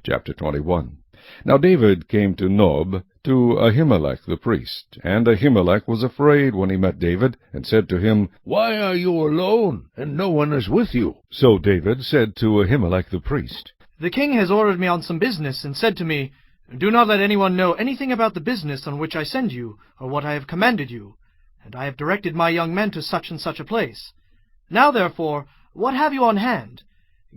chapter 21. Now David came to Nob, to Ahimelech the priest. And Ahimelech was afraid when he met David, and said to him, Why are you alone, and no one is with you? So David said to Ahimelech the priest, The king has ordered me on some business, and said to me, Do not let anyone know anything about the business on which I send you, or what I have commanded you. And I have directed my young men to such and such a place. Now therefore, what have you on hand?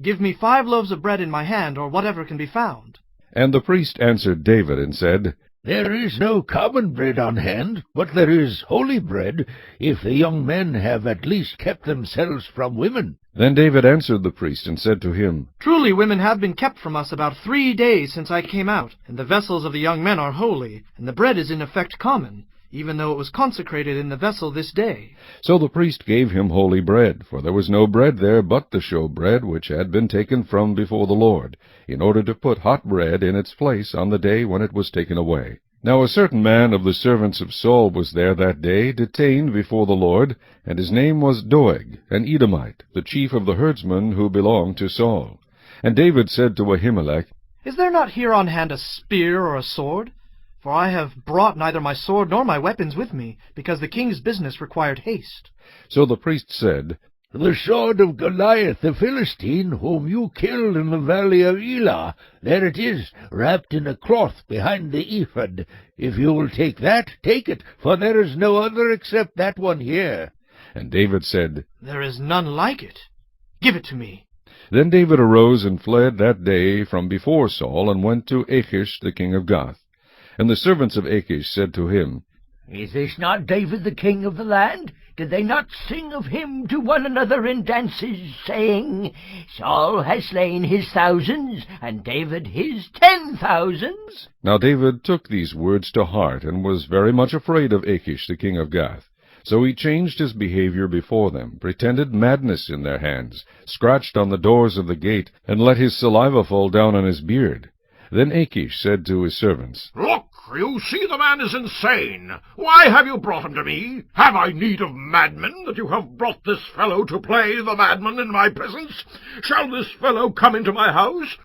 Give me 5 loaves of bread in my hand, or whatever can be found. And the priest answered David, and said, There is no common bread on hand, but there is holy bread, if the young men have at least kept themselves from women. Then David answered the priest, and said to him, Truly women have been kept from us about 3 days since I came out, and the vessels of the young men are holy, and the bread is in effect common, even though it was consecrated in the vessel this day. So the priest gave him holy bread, for there was no bread there but the showbread which had been taken from before the Lord, in order to put hot bread in its place on the day when it was taken away. Now a certain man of the servants of Saul was there that day, detained before the Lord, and his name was Doeg, an Edomite, the chief of the herdsmen who belonged to Saul. And David said to Ahimelech, Is there not here on hand a spear or a sword? For I have brought neither my sword nor my weapons with me, because the king's business required haste. So the priest said, The sword of Goliath the Philistine, whom you killed in the valley of Elah, there it is, wrapped in a cloth behind the ephod. If you will take that, take it, for there is no other except that one here. And David said, There is none like it. Give it to me. Then David arose and fled that day from before Saul, and went to Achish the king of Gath. And the servants of Achish said to him, Is this not David the king of the land? Did they not sing of him to one another in dances, saying, Saul has slain his thousands, and David his 10,000s? Now David took these words to heart, and was very much afraid of Achish the king of Gath. So he changed his behavior before them, pretended madness in their hands, scratched on the doors of the gate, and let his saliva fall down on his beard. Then Achish said to his servants, Look, you see the man is insane. Why have you brought him to me? Have I need of madmen, that you have brought this fellow to play the madman in my presence? Shall this fellow come into my house?